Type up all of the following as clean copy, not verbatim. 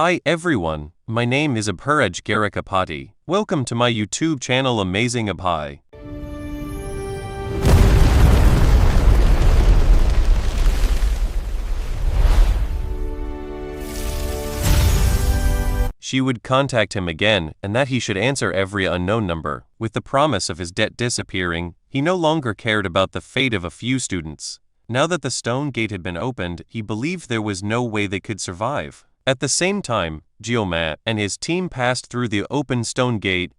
Hi everyone, my name is Abhiraj Garikapati. Welcome to my YouTube channel Amazing Abhi. She would contact him again and that he should answer every unknown number. With the promise of his debt disappearing, he no longer cared about the fate of a few students. Now that the stone gate had been opened, he believed there was no way they could survive. At the same time, Jioma and his team passed through the open stone gate,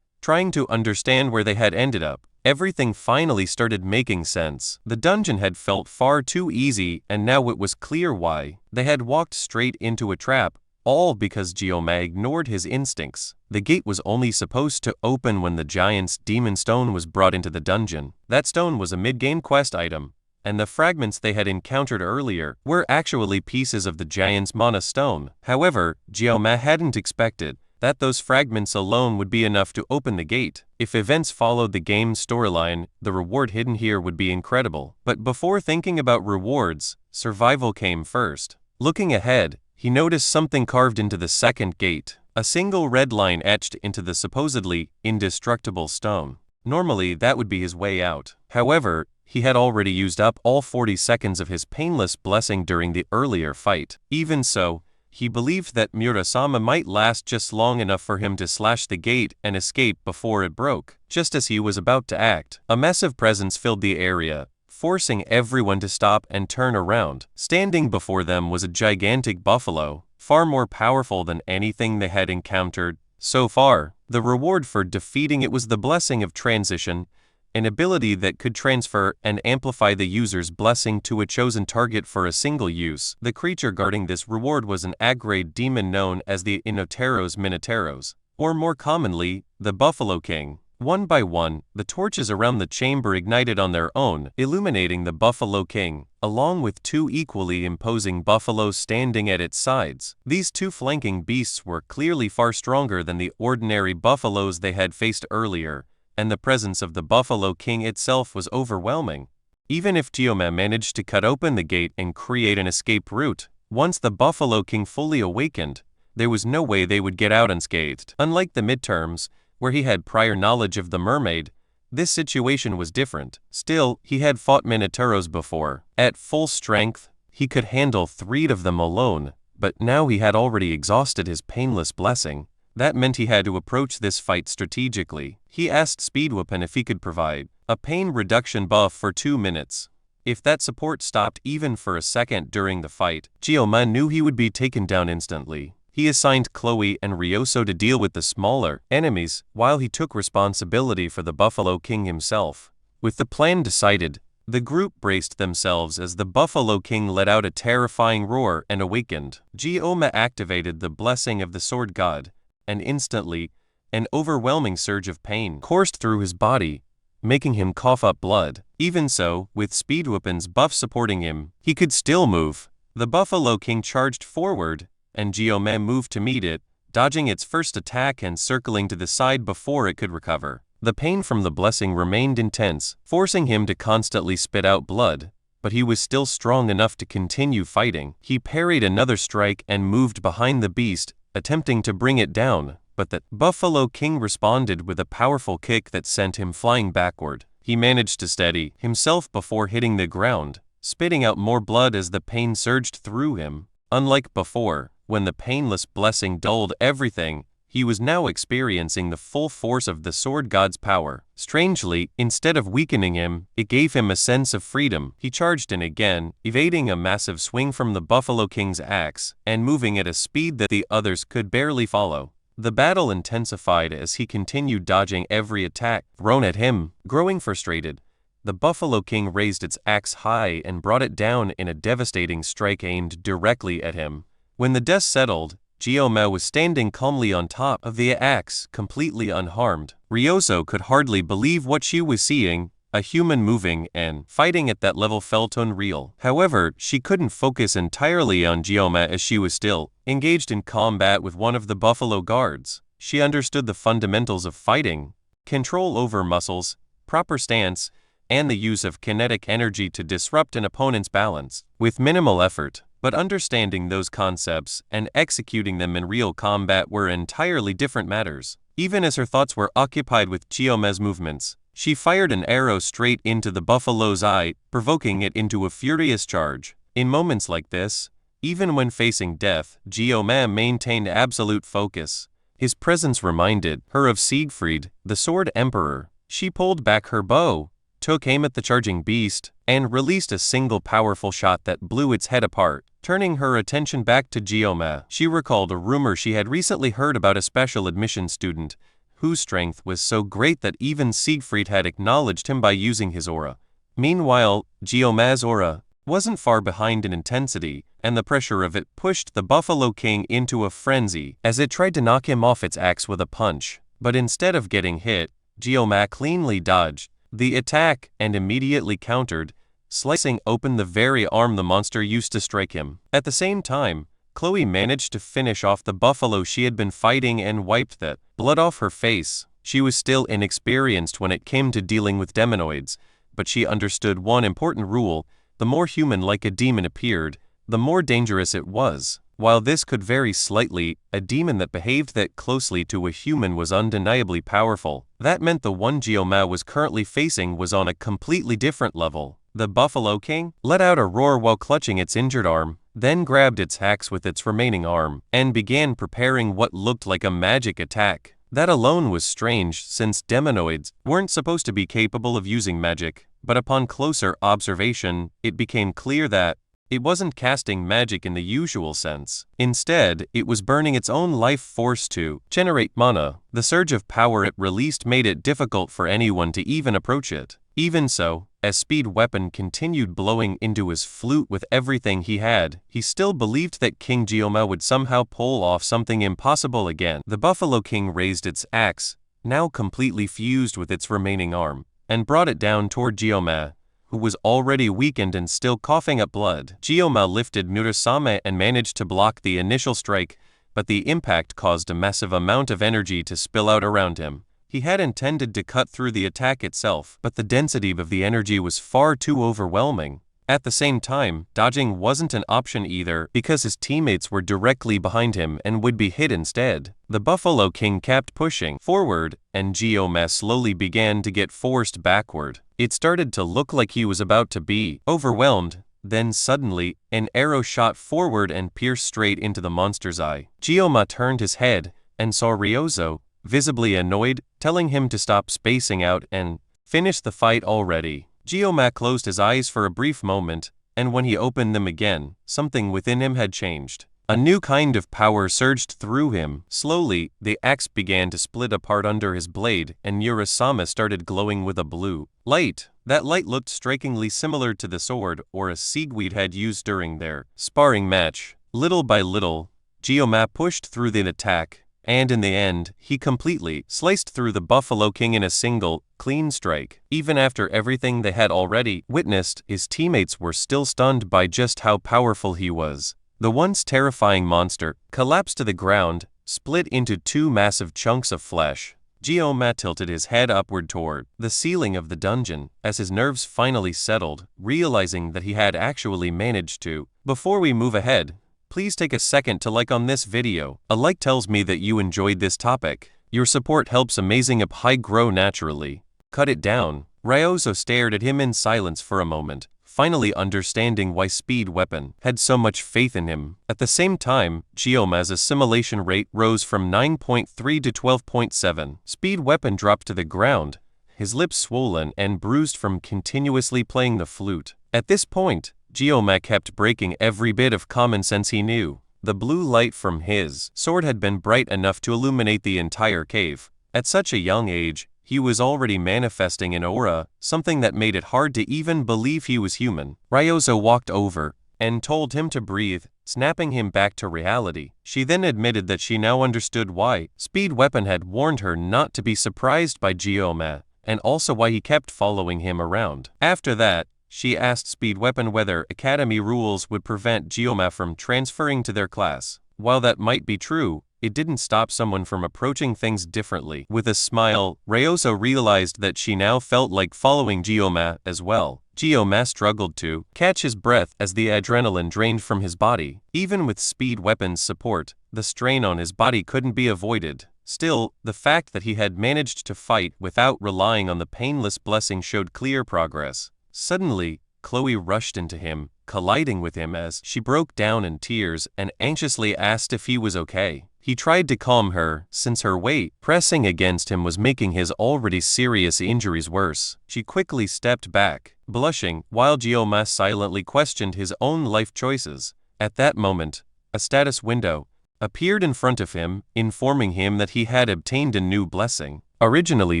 trying to understand where they had ended up. Everything finally started making sense. The dungeon had felt far too easy, and now it was clear why. They had walked straight into a trap, all because Jioma ignored his instincts. The gate was only supposed to open when the giant's demon stone was brought into the dungeon. That stone was a mid-game quest item, and the fragments they had encountered earlier were actually pieces of the giant's mana stone. However, Jioma hadn't expected that those fragments alone would be enough to open the gate. If events followed the game's storyline, the reward hidden here would be incredible. But before thinking about rewards, survival came first. Looking ahead, he noticed something carved into the second gate, a single red line etched into the supposedly indestructible stone. Normally, that would be his way out. However, he had already used up all 40 seconds of his painless blessing during the earlier fight. Even so, he believed that Murasama might last just long enough for him to slash the gate and escape before it broke. Just as he was about to act, a massive presence filled the area, forcing everyone to stop and turn around. Standing before them was a gigantic buffalo, far more powerful than anything they had encountered so far. The reward for defeating it was the blessing of transition, an ability that could transfer and amplify the user's blessing to a chosen target for a single use. The creature guarding this reward was an A-grade demon known as the Inoteros Minoteros, or more commonly, the Buffalo King. One by one, the torches around the chamber ignited on their own, illuminating the Buffalo King, along with two equally imposing buffaloes standing at its sides. These two flanking beasts were clearly far stronger than the ordinary buffaloes they had faced earlier, and the presence of the Buffalo King itself was overwhelming. Even if Jioma managed to cut open the gate and create an escape route, once the Buffalo King fully awakened, there was no way they would get out unscathed. Unlike the midterms, where he had prior knowledge of the mermaid, this situation was different. Still, he had fought Minotauros before. At full strength, he could handle 3 of them alone, but now he had already exhausted his painless blessing. That meant he had to approach this fight strategically. He asked Speedweapon if he could provide a pain reduction buff for 2 minutes. If that support stopped even for a second during the fight, Jioma knew he would be taken down instantly. He assigned Chloe and Ryoso to deal with the smaller enemies, while he took responsibility for the Buffalo King himself. With the plan decided, the group braced themselves as the Buffalo King let out a terrifying roar and awakened. Jioma activated the blessing of the Sword God, and instantly, an overwhelming surge of pain coursed through his body, making him cough up blood. Even so, with Speedweapon's buff supporting him, he could still move. The Buffalo King charged forward, and Jioma moved to meet it, dodging its first attack and circling to the side before it could recover. The pain from the blessing remained intense, forcing him to constantly spit out blood, but he was still strong enough to continue fighting. He parried another strike and moved behind the beast, attempting to bring it down, but the Buffalo King responded with a powerful kick that sent him flying backward. He managed to steady himself before hitting the ground, spitting out more blood as the pain surged through him. Unlike before, when the painless blessing dulled everything, he was now experiencing the full force of the Sword God's power. Strangely, instead of weakening him, it gave him a sense of freedom. He charged in again, evading a massive swing from the Buffalo King's axe, and moving at a speed that the others could barely follow. The battle intensified as he continued dodging every attack thrown at him. Growing frustrated, the Buffalo King raised its axe high and brought it down in a devastating strike aimed directly at him. When the dust settled, Jioma was standing calmly on top of the axe, completely unharmed. Ryoso could hardly believe what she was seeing. A human moving and fighting at that level felt unreal. However, she couldn't focus entirely on Jioma as she was still engaged in combat with one of the Buffalo Guards. She understood the fundamentals of fighting: control over muscles, proper stance, and the use of kinetic energy to disrupt an opponent's balance. With minimal effort, But understanding those concepts and executing them in real combat were entirely different matters. Even as her thoughts were occupied with Chiome's movements, she fired an arrow straight into the buffalo's eye, provoking it into a furious charge. In moments like this, even when facing death, Chiome maintained absolute focus. His presence reminded her of Siegfried, the Sword Emperor. She pulled back her bow, took aim at the charging beast, and released a single powerful shot that blew its head apart. Turning her attention back to Chiome, she recalled a rumor she had recently heard about a special admission student, whose strength was so great that even Siegfried had acknowledged him by using his aura. Meanwhile, Chiome's aura wasn't far behind in intensity, and the pressure of it pushed the Buffalo King into a frenzy as it tried to knock him off its axe with a punch. But instead of getting hit, Chiome cleanly dodged the attack and immediately countered, slicing open the very arm the monster used to strike him. At the same time, Chloe managed to finish off the buffalo she had been fighting and wiped the blood off her face. She was still inexperienced when it came to dealing with demonoids, but she understood one important rule: the more human-like a demon appeared, the more dangerous it was. While this could vary slightly, a demon that behaved that closely to a human was undeniably powerful. That meant the one Chiome was currently facing was on a completely different level. The Buffalo King let out a roar while clutching its injured arm, then grabbed its axe with its remaining arm, and began preparing what looked like a magic attack. That alone was strange, since demonoids weren't supposed to be capable of using magic, but upon closer observation, it became clear that it wasn't casting magic in the usual sense. Instead, it was burning its own life force to generate mana. The surge of power it released made it difficult for anyone to even approach it. Even so, as Speed Weapon continued blowing into his flute with everything he had, he still believed that King Chiome would somehow pull off something impossible again. The Buffalo King raised its axe, now completely fused with its remaining arm, and brought it down toward Chiome, who was already weakened and still coughing up blood. Chiome lifted Murasame and managed to block the initial strike, but the impact caused a massive amount of energy to spill out around him. He had intended to cut through the attack itself, but the density of the energy was far too overwhelming. At the same time, dodging wasn't an option either, because his teammates were directly behind him and would be hit instead. The Buffalo King kept pushing forward, and Chiome slowly began to get forced backward. It started to look like he was about to be overwhelmed. Then suddenly, an arrow shot forward and pierced straight into the monster's eye. Chiome turned his head and saw Ryozo, visibly annoyed, telling him to stop spacing out and finish the fight already. Chiome closed his eyes for a brief moment, and when he opened them again, something within him had changed. A new kind of power surged through him. Slowly, the axe began to split apart under his blade, and Murasame started glowing with a blue light. That light looked strikingly similar to the sword or a Siegfried had used during their sparring match. Little by little, Chiome pushed through the attack, and in the end, he completely sliced through the Buffalo King in a single, clean strike. Even after everything they had already witnessed, his teammates were still stunned by just how powerful he was. The once terrifying monster collapsed to the ground, split into two massive chunks of flesh. Chiome tilted his head upward toward the ceiling of the dungeon as his nerves finally settled, realizing that he had actually managed to. Before we move ahead, please take a second to like on this video. A like tells me that you enjoyed this topic. Your support helps Amazing Up High grow naturally. Cut it down. Ryozo stared at him in silence for a moment, finally understanding why Speed Weapon had so much faith in him. At the same time, Chiome's assimilation rate rose from 9.3 to 12.7. Speed Weapon dropped to the ground, his lips swollen and bruised from continuously playing the flute. At this point, Chiome kept breaking every bit of common sense he knew. The blue light from his sword had been bright enough to illuminate the entire cave. At such a young age, he was already manifesting an aura, something that made it hard to even believe he was human. Ryozo walked over and told him to breathe, snapping him back to reality. She then admitted that she now understood why Speed Weapon had warned her not to be surprised by Chiome, and also why he kept following him around. After that, she asked Speed Weapon whether Academy rules would prevent Chiome from transferring to their class. While that might be true, it didn't stop someone from approaching things differently. With a smile, Ryoso realized that she now felt like following Gyoma as well. Gyoma struggled to catch his breath as the adrenaline drained from his body. Even with speed weapons support, the strain on his body couldn't be avoided. Still, the fact that he had managed to fight without relying on the painless blessing showed clear progress. Suddenly, Chloe rushed into him, colliding with him as she broke down in tears and anxiously asked if he was okay. He tried to calm her, since her weight pressing against him was making his already serious injuries worse. She quickly stepped back, blushing, while Gyoma silently questioned his own life choices. At that moment, a status window appeared in front of him, informing him that he had obtained a new blessing. Originally,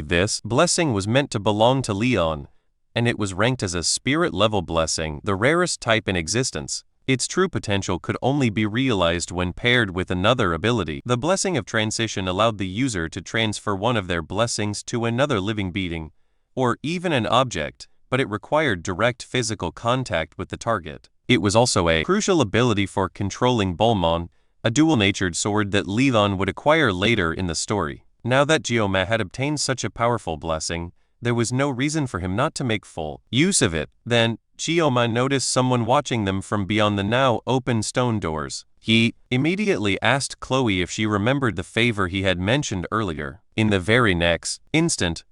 this blessing was meant to belong to Leon, and it was ranked as a spirit-level blessing, the rarest type in existence. Its true potential could only be realized when paired with another ability. The blessing of transition allowed the user to transfer one of their blessings to another living being, or even an object, but it required direct physical contact with the target. It was also a crucial ability for controlling Bulmon, a dual-natured sword that Leon would acquire later in the story. Now that Gyoma had obtained such a powerful blessing, there was no reason for him not to make full use of it. Then, Gyoma noticed someone watching them from beyond the now open stone doors. He immediately asked Chloe if she remembered the favor he had mentioned earlier. In the very next instant,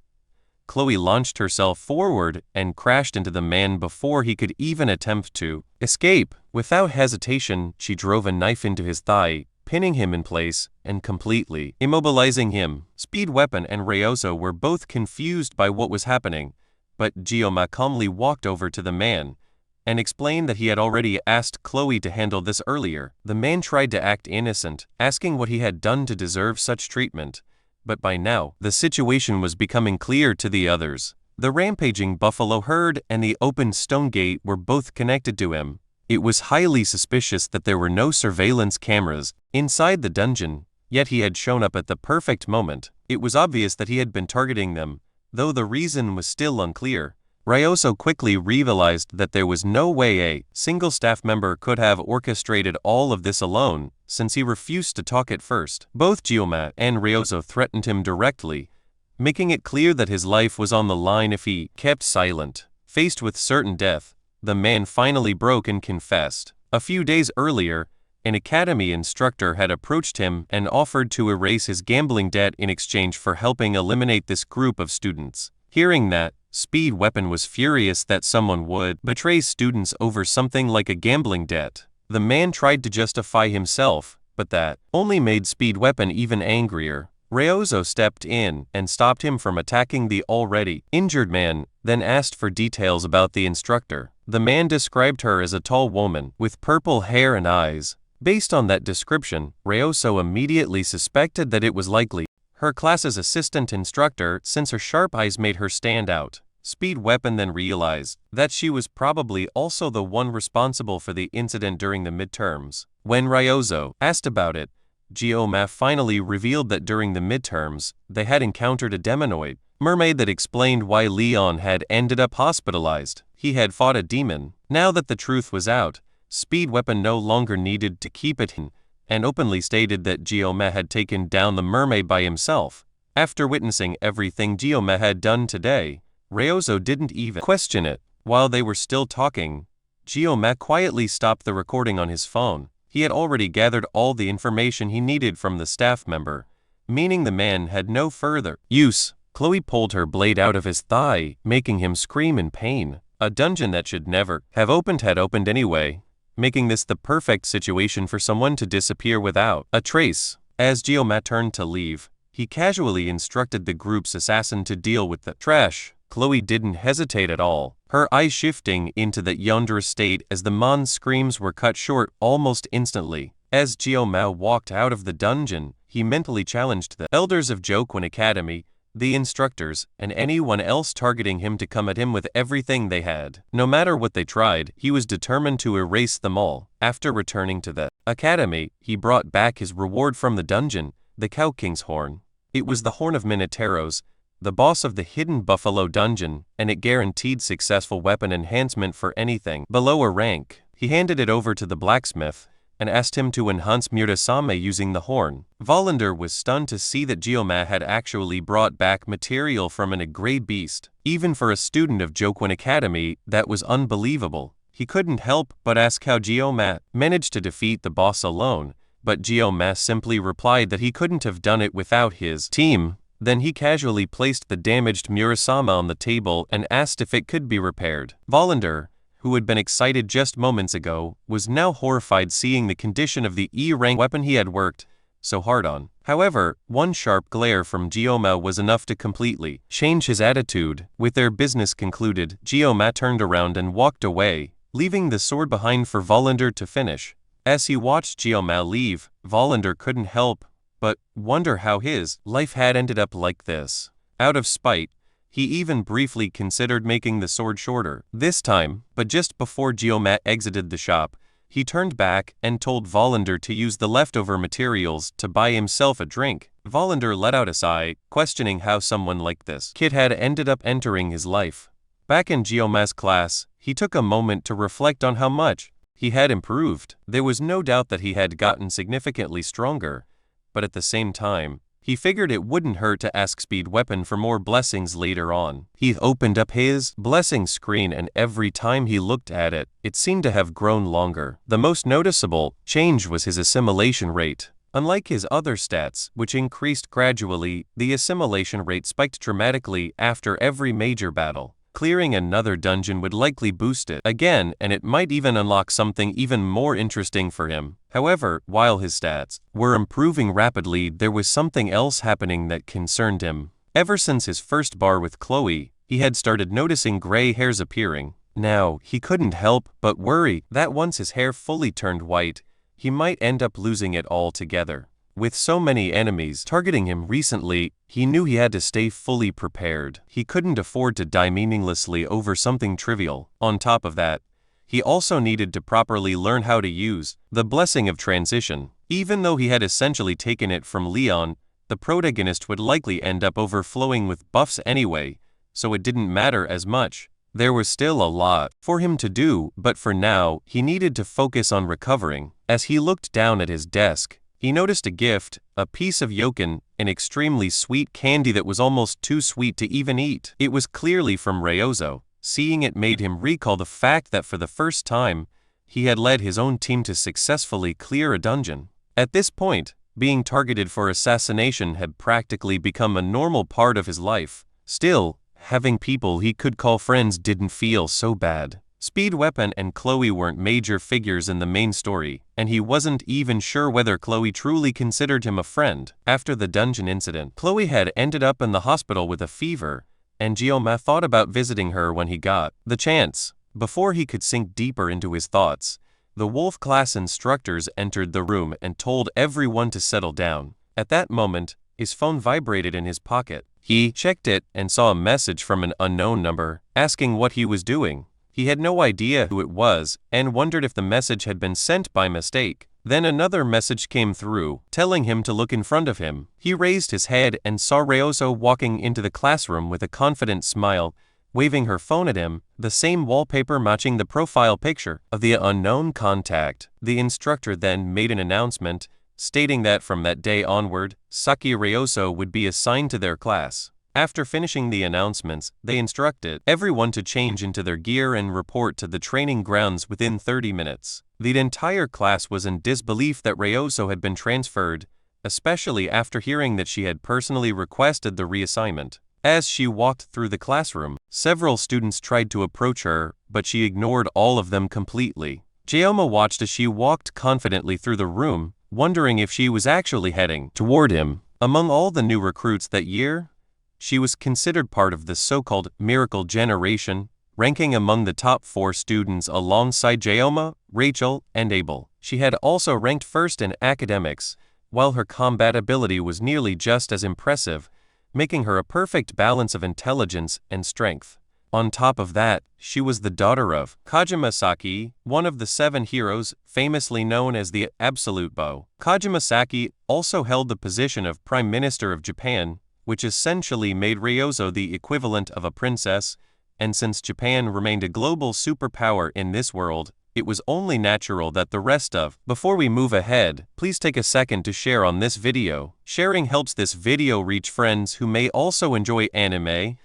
Chloe launched herself forward and crashed into the man before he could even attempt to escape. Without hesitation, she drove a knife into his thigh, pinning him in place and completely immobilizing him. Speed Weapon and Ryoso were both confused by what was happening, but Gyoma calmly walked over to the man and explained that he had already asked Chloe to handle this earlier. The man tried to act innocent, asking what he had done to deserve such treatment, but by now, the situation was becoming clear to the others. The rampaging buffalo herd and the open stone gate were both connected to him. It was highly suspicious that there were no surveillance cameras inside the dungeon, yet he had shown up at the perfect moment. It was obvious that he had been targeting them, though the reason was still unclear. Ryoso quickly realized that there was no way a single staff member could have orchestrated all of this alone, since he refused to talk at first. Both Gyoma and Ryoso threatened him directly, making it clear that his life was on the line if he kept silent. Faced with certain death, the man finally broke and confessed. A few days earlier, an academy instructor had approached him and offered to erase his gambling debt in exchange for helping eliminate this group of students. Hearing that, Speed Weapon was furious that someone would betray students over something like a gambling debt. The man tried to justify himself, but that only made Speed Weapon even angrier. Ryoso stepped in and stopped him from attacking the already injured man, then asked for details about the instructor. The man described her as a tall woman with purple hair and eyes. Based on that description, Ryoso immediately suspected that it was likely her class's assistant instructor, since her sharp eyes made her stand out. Speed Weapon then realized that she was probably also the one responsible for the incident during the midterms. When Ryoso asked about it, Gyoma finally revealed that during the midterms, they had encountered a demonoid mermaid that explained why Leon had ended up hospitalized. He had fought a demon. Now that the truth was out, Speed Weapon no longer needed to keep it hidden, and openly stated that Gyoma had taken down the mermaid by himself. After witnessing everything Gyoma had done today, Ryoso didn't even question it. While they were still talking, Gyoma quietly stopped the recording on his phone. He had already gathered all the information he needed from the staff member, meaning the man had no further use. Chloe pulled her blade out of his thigh, making him scream in pain. A dungeon that should never have opened had opened anyway, making this the perfect situation for someone to disappear without a trace. As Gyoma turned to leave, he casually instructed the group's assassin to deal with the trash. Chloe didn't hesitate at all, her eyes shifting into that yonder state as the man's screams were cut short almost instantly. As Gyoma walked out of the dungeon, he mentally challenged the elders of Jokwon Academy, the instructors, and anyone else targeting him to come at him with everything they had. No matter what they tried, he was determined to erase them all. After returning to the academy, he brought back his reward from the dungeon, the Cow King's horn. It was the Horn of Minotaurus, the boss of the Hidden Buffalo dungeon, and it guaranteed successful weapon enhancement for anything below a rank. He handed it over to the blacksmith, and asked him to enhance Murasame using the horn. Volander was stunned to see that Geoma had actually brought back material from a grey beast. Even for a student of Jokwon Academy, that was unbelievable. He couldn't help but ask how Geoma managed to defeat the boss alone, but Geoma simply replied that he couldn't have done it without his team. Then he casually placed the damaged Murasame on the table and asked if it could be repaired. Volander, who had been excited just moments ago, was now horrified seeing the condition of the E-rank weapon he had worked so hard on. However, one sharp glare from Geoma was enough to completely change his attitude. With their business concluded, Geoma turned around and walked away, leaving the sword behind for Volander to finish. As he watched Geoma leave, Volander couldn't help but wonder how his life had ended up like this. Out of spite, he even briefly considered making the sword shorter this time, but just before Geoma exited the shop, he turned back and told Volander to use the leftover materials to buy himself a drink. Volander let out a sigh, questioning how someone like this kid had ended up entering his life. Back in Geoma's class, he took a moment to reflect on how much he had improved. There was no doubt that he had gotten significantly stronger, but at the same time, he figured it wouldn't hurt to ask Speed Weapon for more blessings later on. He opened up his blessing screen, and every time he looked at it, it seemed to have grown longer. The most noticeable change was his assimilation rate. Unlike his other stats, which increased gradually, the assimilation rate spiked dramatically after every major battle. Clearing another dungeon would likely boost it again, and it might even unlock something even more interesting for him. However, while his stats were improving rapidly, there was something else happening that concerned him. Ever since his first bar with Chloe, he had started noticing gray hairs appearing. Now, he couldn't help but worry that once his hair fully turned white, he might end up losing it altogether. With so many enemies targeting him recently, he knew he had to stay fully prepared. He couldn't afford to die meaninglessly over something trivial. On top of that, he also needed to properly learn how to use the blessing of transition. Even though he had essentially taken it from Leon, the protagonist would likely end up overflowing with buffs anyway, so it didn't matter as much. There was still a lot for him to do, but for now, he needed to focus on recovering. As he looked down at his desk, he noticed a gift, a piece of yokan, an extremely sweet candy that was almost too sweet to even eat. It was clearly from Ryozo. Seeing it made him recall the fact that for the first time, he had led his own team to successfully clear a dungeon. At this point, being targeted for assassination had practically become a normal part of his life. Still, having people he could call friends didn't feel so bad. Speed Weapon and Chloe weren't major figures in the main story, and he wasn't even sure whether Chloe truly considered him a friend. After the dungeon incident, Chloe had ended up in the hospital with a fever, and Geoma thought about visiting her when he got the chance. Before he could sink deeper into his thoughts, the Wolf class instructors entered the room and told everyone to settle down. At that moment, his phone vibrated in his pocket. He checked it and saw a message from an unknown number, asking what he was doing. He had no idea who it was, and wondered if the message had been sent by mistake. Then another message came through, telling him to look in front of him. He raised his head and saw Ryozo walking into the classroom with a confident smile, waving her phone at him, the same wallpaper matching the profile picture of the unknown contact. The instructor then made an announcement, stating that from that day onward, Saki Ryozo would be assigned to their class. After finishing the announcements, they instructed everyone to change into their gear and report to the training grounds within 30 minutes. The entire class was in disbelief that Ryozo had been transferred, especially after hearing that she had personally requested the reassignment. As she walked through the classroom, several students tried to approach her, but she ignored all of them completely. Geoma watched as she walked confidently through the room, wondering if she was actually heading toward him. Among all the new recruits that year, she was considered part of the so-called miracle generation, ranking among the top 4 students alongside Geoma, Rachel, and Abel. She had also ranked first in academics, while her combat ability was nearly just as impressive, making her a perfect balance of intelligence and strength. On top of that, she was the daughter of Kajima Saki, one of the 7 heroes, famously known as the Absolute Bow. Kajima Saki also held the position of Prime Minister of Japan, which essentially made Ryozo the equivalent of a princess, and since Japan remained a global superpower in this world, it was only natural that the rest of. Before we move ahead, please take a second to share on this video. Sharing helps this video reach friends who may also enjoy anime,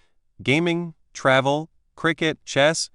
gaming, travel, cricket, chess,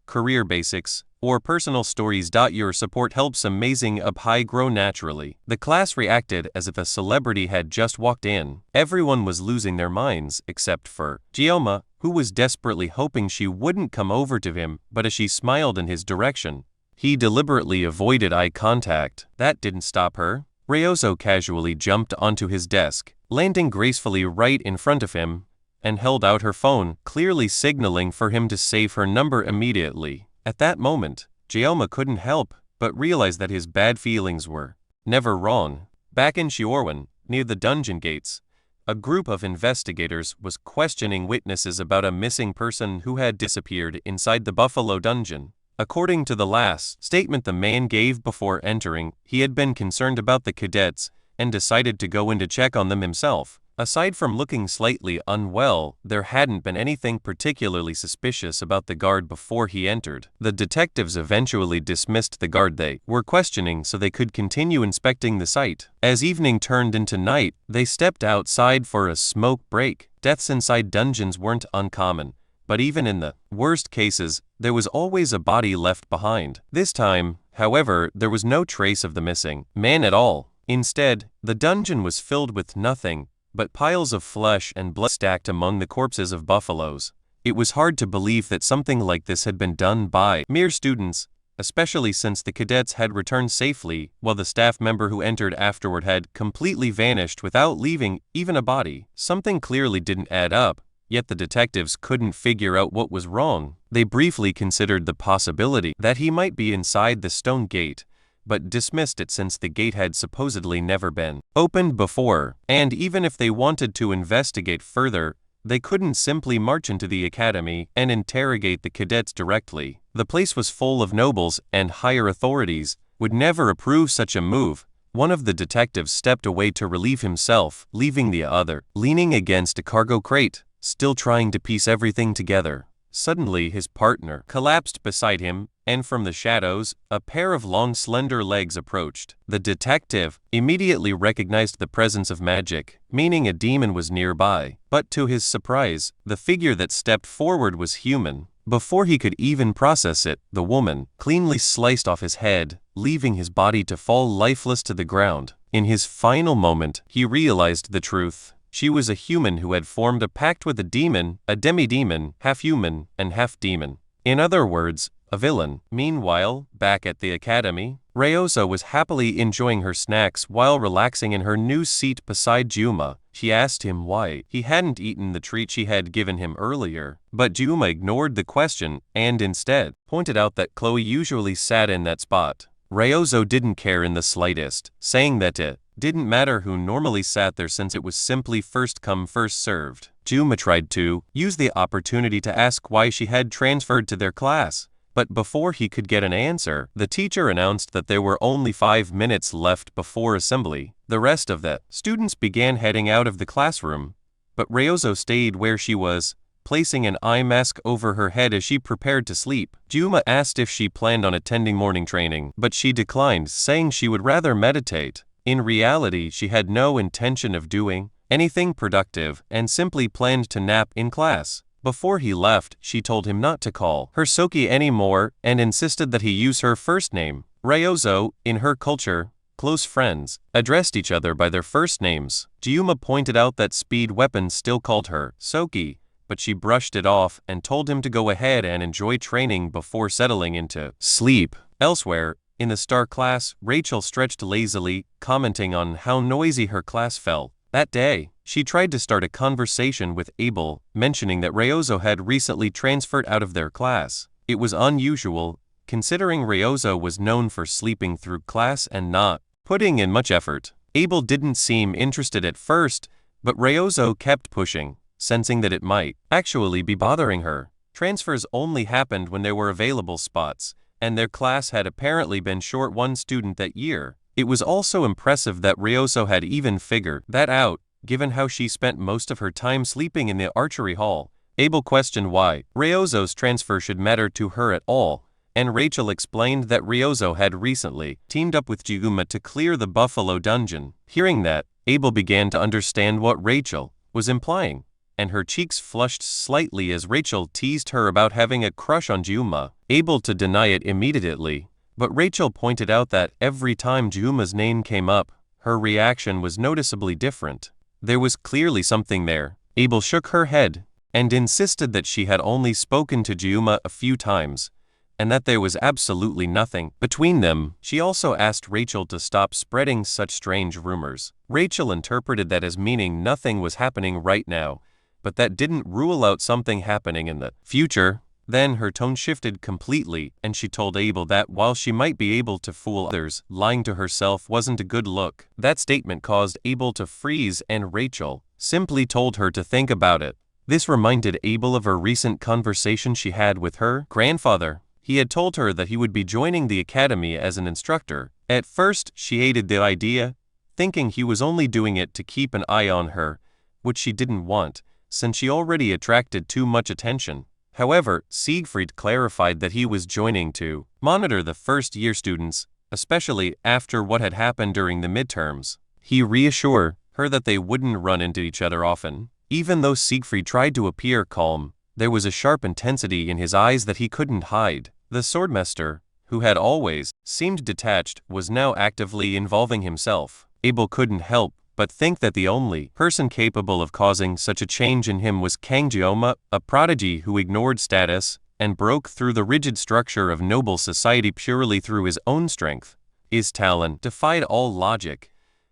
career basics, or personal stories. Your support helps Amazing Up grow naturally. The class reacted as if a celebrity had just walked in. Everyone was losing their minds, except for Jioma, who was desperately hoping she wouldn't come over to him, but as she smiled in his direction, he deliberately avoided eye contact. That didn't stop her. Ryozo casually jumped onto his desk, landing gracefully right in front of him, and held out her phone, clearly signaling for him to save her number immediately. At that moment, Jioma couldn't help but realize that his bad feelings were never wrong. Back in Shiorwan, near the dungeon gates, a group of investigators was questioning witnesses about a missing person who had disappeared inside the Buffalo dungeon. According to the last statement the man gave before entering, he had been concerned about the cadets and decided to go in to check on them himself. Aside from looking slightly unwell, there hadn't been anything particularly suspicious about the guard before he entered. The detectives eventually dismissed the guard they were questioning so they could continue inspecting the site. As evening turned into night, they stepped outside for a smoke break. Deaths inside dungeons weren't uncommon, but even in the worst cases, there was always a body left behind. This time, however, there was no trace of the missing man at all. Instead, the dungeon was filled with nothing but piles of flesh and blood stacked among the corpses of buffaloes. It was hard to believe that something like this had been done by mere students, especially since the cadets had returned safely, while the staff member who entered afterward had completely vanished without leaving even a body. Something clearly didn't add up, yet the detectives couldn't figure out what was wrong. They briefly considered the possibility that he might be inside the stone gate, but dismissed it since the gate had supposedly never been opened before, and even if they wanted to investigate further, they couldn't simply march into the academy and interrogate the cadets directly. The place was full of nobles, and higher authorities would never approve such a move. One of the detectives stepped away to relieve himself, leaving the other leaning against a cargo crate, still trying to piece everything together. Suddenly his partner collapsed beside him, and from the shadows, a pair of long slender legs approached. The detective immediately recognized the presence of magic, meaning a demon was nearby. But to his surprise, the figure that stepped forward was human. Before he could even process it, the woman cleanly sliced off his head, leaving his body to fall lifeless to the ground. In his final moment, he realized the truth. She was a human who had formed a pact with a demon, a demi-demon, half human and half demon. In other words, a villain. Meanwhile, back at the academy, Ryozo was happily enjoying her snacks while relaxing in her new seat beside Juma. She asked him why he hadn't eaten the treat she had given him earlier, but Juma ignored the question and instead pointed out that Chloe usually sat in that spot. Ryozo didn't care in the slightest, saying that it didn't matter who normally sat there since it was simply first come first served. Juma tried to use the opportunity to ask why she had transferred to their class, but before he could get an answer, the teacher announced that there were only 5 minutes left before assembly. The rest of the students began heading out of the classroom, but Ryozo stayed where she was, placing an eye mask over her head as she prepared to sleep. Juma asked if she planned on attending morning training, but she declined, saying she would rather meditate. In reality, she had no intention of doing anything productive and simply planned to nap in class. Before he left, she told him not to call her Soki anymore and insisted that he use her first name. Ryozo, in her culture, close friends addressed each other by their first names. Juma pointed out that Speed Weapon still called her Soki, but she brushed it off and told him to go ahead and enjoy training before settling into sleep. Elsewhere, in the star class, Rachel stretched lazily, commenting on how noisy her class felt. That day, she tried to start a conversation with Abel, mentioning that Ryozo had recently transferred out of their class. It was unusual, considering Ryozo was known for sleeping through class and not putting in much effort. Abel didn't seem interested at first, but Ryozo kept pushing, sensing that it might actually be bothering her. Transfers only happened when there were available spots, and their class had apparently been short one student that year. It was also impressive that Ryozo had even figured that out, given how she spent most of her time sleeping in the archery hall. Abel questioned why Ryozo's transfer should matter to her at all, and Rachel explained that Ryozo had recently teamed up with Jiuma to clear the Buffalo Dungeon. Hearing that, Abel began to understand what Rachel was implying, and her cheeks flushed slightly as Rachel teased her about having a crush on Jiuma, able to deny it immediately. But Rachel pointed out that every time Jiuma's name came up, her reaction was noticeably different. There was clearly something there. Abel shook her head and insisted that she had only spoken to Jiuma a few times, and that there was absolutely nothing between them. She also asked Rachel to stop spreading such strange rumors. Rachel interpreted that as meaning nothing was happening right now, but that didn't rule out something happening in the future. Then her tone shifted completely, and she told Abel that while she might be able to fool others, lying to herself wasn't a good look. That statement caused Abel to freeze, and Rachel simply told her to think about it. This reminded Abel of a recent conversation she had with her grandfather. He had told her that he would be joining the academy as an instructor. At first, she hated the idea, thinking he was only doing it to keep an eye on her, which she didn't want, since she already attracted too much attention. However, Siegfried clarified that he was joining to monitor the first-year students, especially after what had happened during the midterms. He reassured her that they wouldn't run into each other often. Even though Siegfried tried to appear calm, there was a sharp intensity in his eyes that he couldn't hide. The swordmaster, who had always seemed detached, was now actively involving himself. Abel couldn't help but think that the only person capable of causing such a change in him was Kang Jioma, a prodigy who ignored status and broke through the rigid structure of noble society purely through his own strength. His talent defied all logic,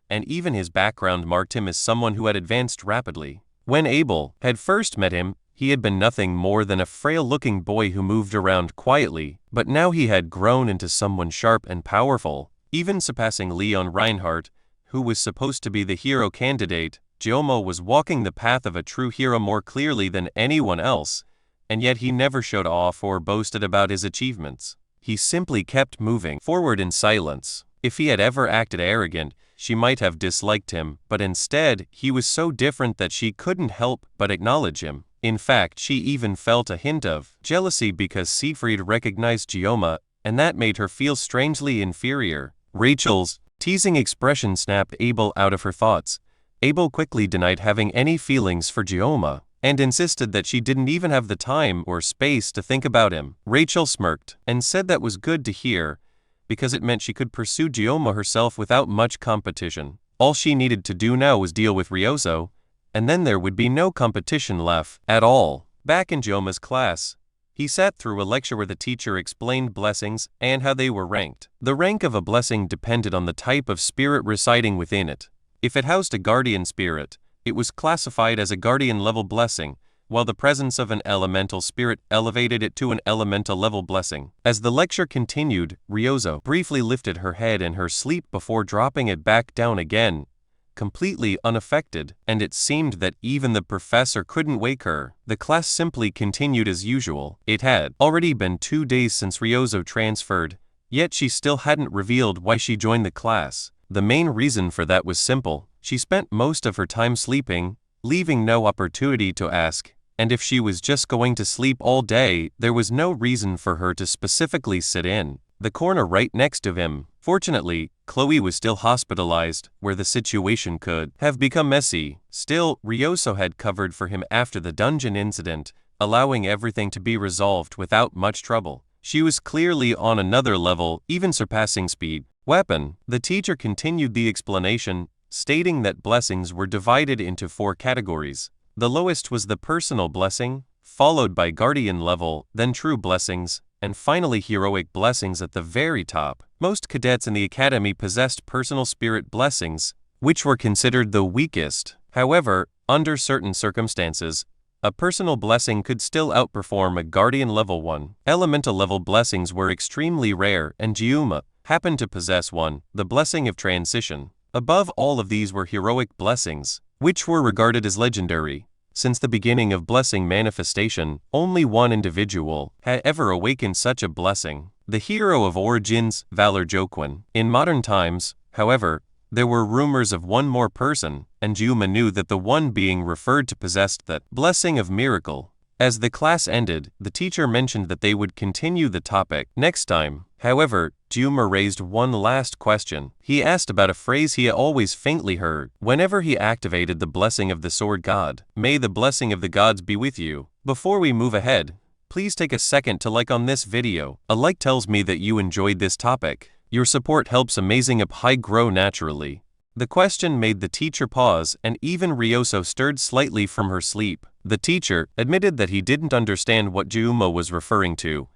and even his background marked him as someone who had advanced rapidly. When Abel had first met him, he had been nothing more than a frail-looking boy who moved around quietly, but now he had grown into someone sharp and powerful, even surpassing Leon Reinhardt, who was supposed to be the hero candidate. Jioma was walking the path of a true hero more clearly than anyone else, and yet he never showed off or boasted about his achievements. He simply kept moving forward in silence. If he had ever acted arrogant, she might have disliked him, but instead, he was so different that she couldn't help but acknowledge him. In fact, she even felt a hint of jealousy because Siegfried recognized Jioma, and that made her feel strangely inferior. Rachel's teasing expression snapped Abel out of her thoughts. Abel quickly denied having any feelings for Jioma, and insisted that she didn't even have the time or space to think about him. Rachel smirked, and said that was good to hear, because it meant she could pursue Jioma herself without much competition. All she needed to do now was deal with Ryozo, and then there would be no competition left at all. Back in Jioma's class, he sat through a lecture where the teacher explained blessings and how they were ranked. The rank of a blessing depended on the type of spirit residing within it. If it housed a guardian spirit, it was classified as a guardian-level blessing, while the presence of an elemental spirit elevated it to an elemental-level blessing. As the lecture continued, Ryozo briefly lifted her head in her sleep before dropping it back down again, completely unaffected, and it seemed that even the professor couldn't wake her. The class simply continued as usual. It had already been 2 days since Ryozo transferred, yet she still hadn't revealed why she joined the class. The main reason for that was simple. She spent most of her time sleeping, leaving no opportunity to ask, and if she was just going to sleep all day, there was no reason for her to specifically sit in the corner right next to him. Fortunately, Chloe was still hospitalized, where the situation could have become messy. Still, Ryozo had covered for him after the dungeon incident, allowing everything to be resolved without much trouble. She was clearly on another level, even surpassing speed. Weapon. The teacher continued the explanation, stating that blessings were divided into 4 categories. The lowest was the personal blessing, followed by guardian level, then true blessings, and finally heroic blessings at the very top. Most cadets in the academy possessed personal spirit blessings, which were considered the weakest. However, under certain circumstances, a personal blessing could still outperform a guardian level one. Elemental level blessings were extremely rare, and Jiuma happened to possess one, the blessing of transition. Above all of these were heroic blessings, which were regarded as legendary. Since the beginning of blessing manifestation, only one individual had ever awakened such a blessing, the hero of origins, Valor Joquin. In modern times, however, there were rumors of one more person, and Jiuma knew that the one being referred to possessed that blessing of miracle. As the class ended, the teacher mentioned that they would continue the topic next time. However, Juma raised one last question. He asked about a phrase he always faintly heard whenever he activated the blessing of the sword god. May the blessing of the gods be with you. Before we move ahead, please take a second to like on this video. A like tells me that you enjoyed this topic. Your support helps Amazing Up High grow naturally. The question made the teacher pause, and even Ryoso stirred slightly from her sleep. The teacher admitted that he didn't understand what Juma was referring to,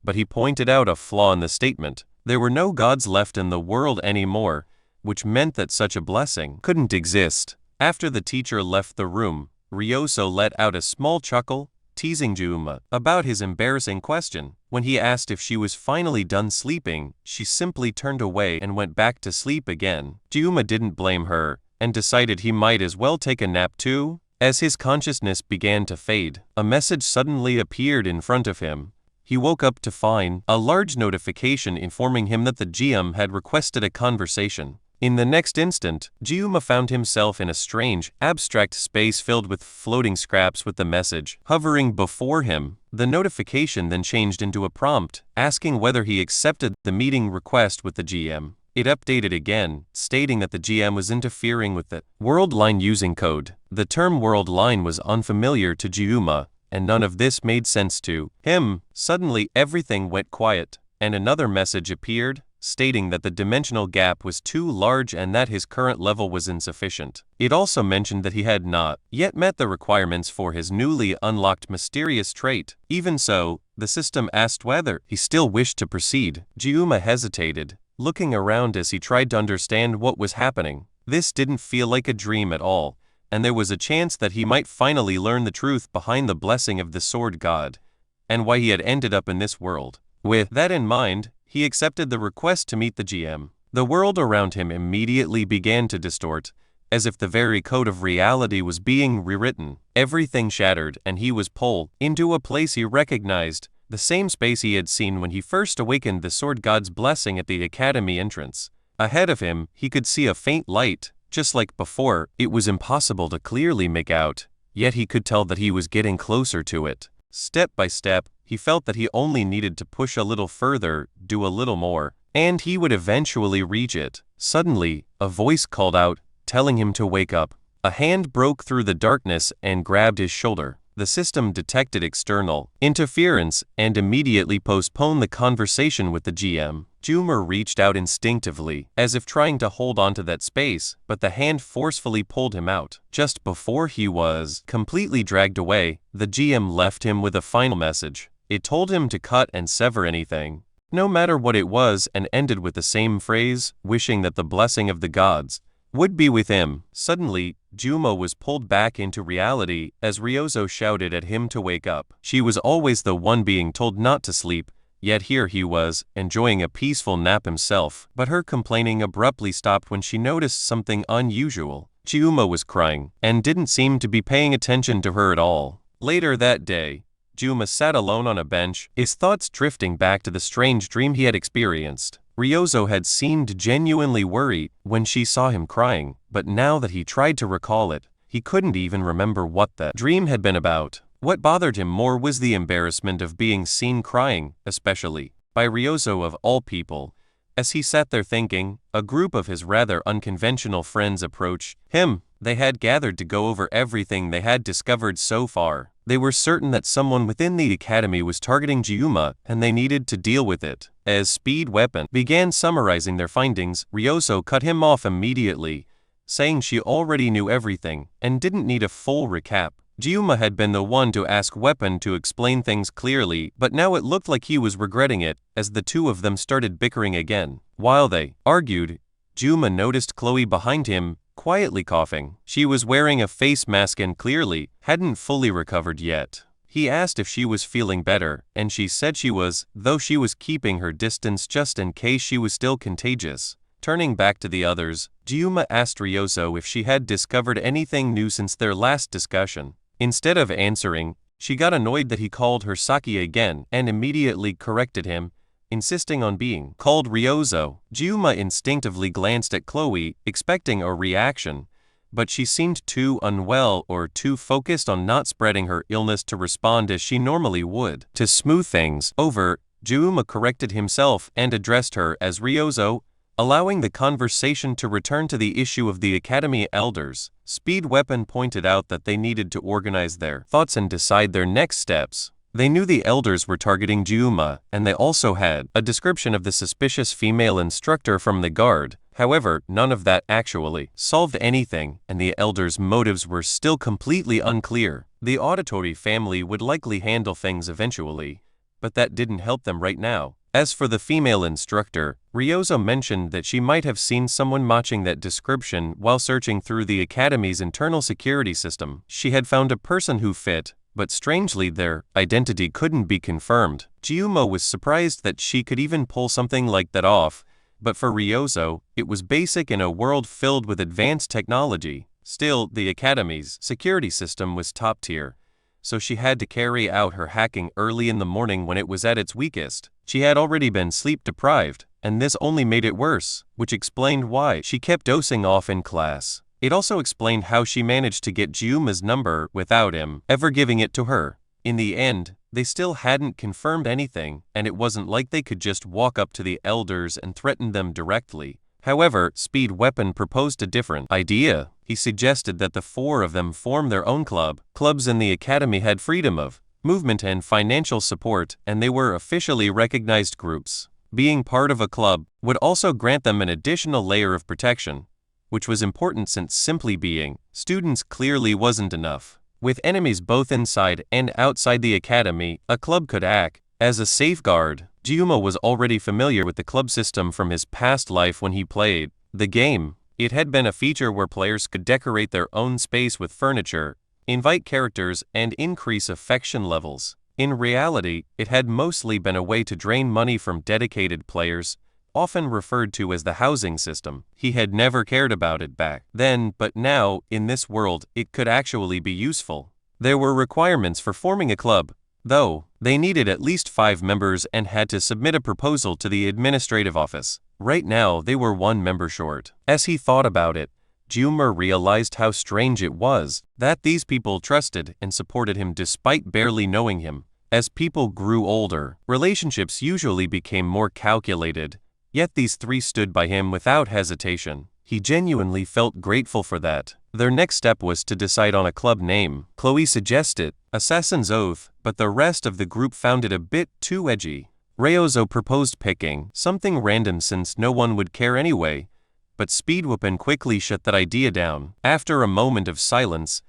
but he pointed out a flaw in the statement. There were no gods left in the world anymore, which meant that such a blessing couldn't exist. After the teacher left the room, Ryoso let out a small chuckle, teasing Juma about his embarrassing question. When he asked if she was finally done sleeping, she simply turned away and went back to sleep again. Juma didn't blame her, and decided he might as well take a nap too. As his consciousness began to fade, a message suddenly appeared in front of him. He woke up to find a large notification informing him that the GM had requested a conversation. In the next instant, Juma found himself in a strange, abstract space filled with floating scraps with the message hovering before him. The notification then changed into a prompt, asking whether he accepted the meeting request with the GM. It updated again, stating that the GM was interfering with the world line using code. The term world line was unfamiliar to Juma, and none of this made sense to him. Suddenly, everything went quiet, and another message appeared, stating that the dimensional gap was too large and that his current level was insufficient. It also mentioned that he had not yet met the requirements for his newly unlocked mysterious trait. Even so, the system asked whether he still wished to proceed. Juma hesitated, looking around as he tried to understand what was happening. This didn't feel like a dream at all, and there was a chance that he might finally learn the truth behind the blessing of the sword god, and why he had ended up in this world. With that in mind, he accepted the request to meet the GM. The world around him immediately began to distort, as if the very code of reality was being rewritten. Everything shattered, and he was pulled into a place he recognized, the same space he had seen when he first awakened the sword god's blessing at the academy entrance. Ahead of him, he could see a faint light. Just like before, it was impossible to clearly make out, yet he could tell that he was getting closer to it. Step by step, he felt that he only needed to push a little further, do a little more, and he would eventually reach it. Suddenly, a voice called out, telling him to wake up. A hand broke through the darkness and grabbed his shoulder. The system detected external interference and immediately postponed the conversation with the GM. Juma reached out instinctively, as if trying to hold onto that space, but the hand forcefully pulled him out. Just before he was completely dragged away, the GM left him with a final message. It told him to cut and sever anything, no matter what it was, and ended with the same phrase, wishing that the blessing of the gods would be with him. Suddenly, Juma was pulled back into reality as Ryoso shouted at him to wake up. She was always the one being told not to sleep, yet here he was, enjoying a peaceful nap himself. But her complaining abruptly stopped when she noticed something unusual. Juma was crying, and didn't seem to be paying attention to her at all. Later that day, Juma sat alone on a bench, his thoughts drifting back to the strange dream he had experienced. Ryoso had seemed genuinely worried when she saw him crying, but now that he tried to recall it, he couldn't even remember what the dream had been about. What bothered him more was the embarrassment of being seen crying, especially by Ryoso of all people. As he sat there thinking, a group of his rather unconventional friends approached him. They had gathered to go over everything they had discovered so far. They were certain that someone within the academy was targeting Juma, and they needed to deal with it. As Speed Weapon began summarizing their findings, Ryoso cut him off immediately, saying she already knew everything and didn't need a full recap. Juma had been the one to ask Weapon to explain things clearly, but now it looked like he was regretting it, as the two of them started bickering again. While they argued, Juma noticed Chloe behind him, quietly coughing. She was wearing a face mask and clearly hadn't fully recovered yet. He asked if she was feeling better, and she said she was, though she was keeping her distance just in case she was still contagious. Turning back to the others, Juma asked Ryoso if she had discovered anything new since their last discussion. Instead of answering, she got annoyed that he called her Saki again and immediately corrected him, insisting on being called Ryoso. Juma instinctively glanced at Chloe, expecting a reaction, but she seemed too unwell or too focused on not spreading her illness to respond as she normally would. To smooth things over, Jiuma corrected himself and addressed her as Ryozo, allowing the conversation to return to the issue of the Academy elders. Speed Weapon pointed out that they needed to organize their thoughts and decide their next steps. They knew the elders were targeting Jiuma, and they also had a description of the suspicious female instructor from the guard. However, none of that actually solved anything, and the elders' motives were still completely unclear. The auditory family would likely handle things eventually, but that didn't help them right now. As for the female instructor, Ryozo mentioned that she might have seen someone matching that description while searching through the Academy's internal security system. She had found a person who fit, but strangely their identity couldn't be confirmed. Jiuma was surprised that she could even pull something like that off, but for Ryozo, it was basic in a world filled with advanced technology. Still, the Academy's security system was top tier, so she had to carry out her hacking early in the morning when it was at its weakest. She had already been sleep-deprived, and this only made it worse, which explained why she kept dozing off in class. It also explained how she managed to get Jiuma's number without him ever giving it to her. In the end, they still hadn't confirmed anything, and it wasn't like they could just walk up to the elders and threaten them directly. However, Speed Weapon proposed a different idea. He suggested that the four of them form their own club. Clubs in the Academy had freedom of movement and financial support, and they were officially recognized groups. Being part of a club would also grant them an additional layer of protection, which was important since simply being students clearly wasn't enough. With enemies both inside and outside the Academy, a club could act as a safeguard. Jiuma was already familiar with the club system from his past life when he played the game. It had been a feature where players could decorate their own space with furniture, invite characters, and increase affection levels. In reality, it had mostly been a way to drain money from dedicated players, often referred to as the housing system. He had never cared about it back then, but now, in this world, it could actually be useful. There were requirements for forming a club, though. They needed at least 5 members and had to submit a proposal to the administrative office. Right now, they were 1 member short. As he thought about it, Jiuma realized how strange it was that these people trusted and supported him despite barely knowing him. As people grew older, relationships usually became more calculated, yet these 3 stood by him without hesitation. He genuinely felt grateful for that. Their next step was to decide on a club name. Chloe suggested Assassin's Oath, but the rest of the group found it a bit too edgy. Ryozo proposed picking something random since no one would care anyway, but Speed Weapon quickly shut that idea down. After a moment of silence,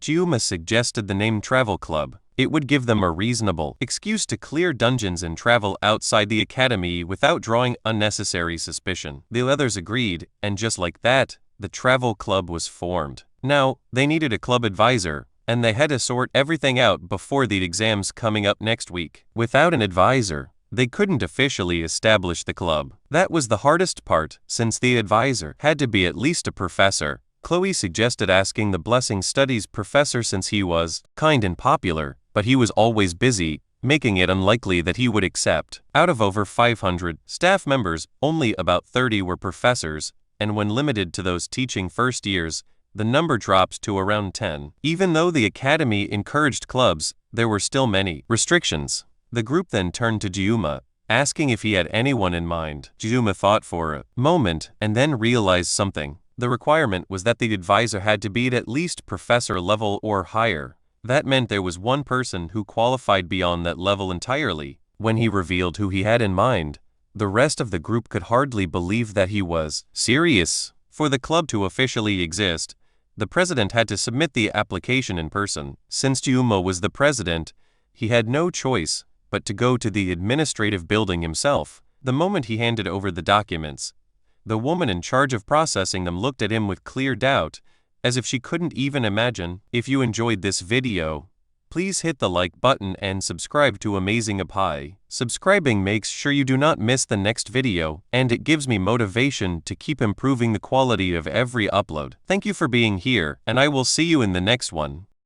Jiuma suggested the name Travel Club. It would give them a reasonable excuse to clear dungeons and travel outside the Academy without drawing unnecessary suspicion. The others agreed, and just like that, the Travel Club was formed. Now, they needed a club advisor, and they had to sort everything out before the exams coming up next week. Without an advisor, they couldn't officially establish the club. That was the hardest part, since the advisor had to be at least a professor. Chloe suggested asking the Blessing Studies professor since he was kind and popular, but he was always busy, making it unlikely that he would accept. Out of over 500 staff members, only about 30 were professors, and when limited to those teaching first years, the number drops to around 10. Even though the Academy encouraged clubs, there were still many restrictions. The group then turned to Jiuma, asking if he had anyone in mind. Jiuma thought for a moment and then realized something. The requirement was that the advisor had to be at least professor level or higher. That meant there was one person who qualified beyond that level entirely. When he revealed who he had in mind, the rest of the group could hardly believe that he was serious. For the club to officially exist, the president had to submit the application in person. Since Jiuma was the president, he had no choice but to go to the administrative building himself. The moment he handed over the documents, the woman in charge of processing them looked at him with clear doubt, as if she couldn't even imagine. If you enjoyed this video, please hit the like button and subscribe to Amazing Apai. Subscribing makes sure you do not miss the next video, and it gives me motivation to keep improving the quality of every upload. Thank you for being here, and I will see you in the next one.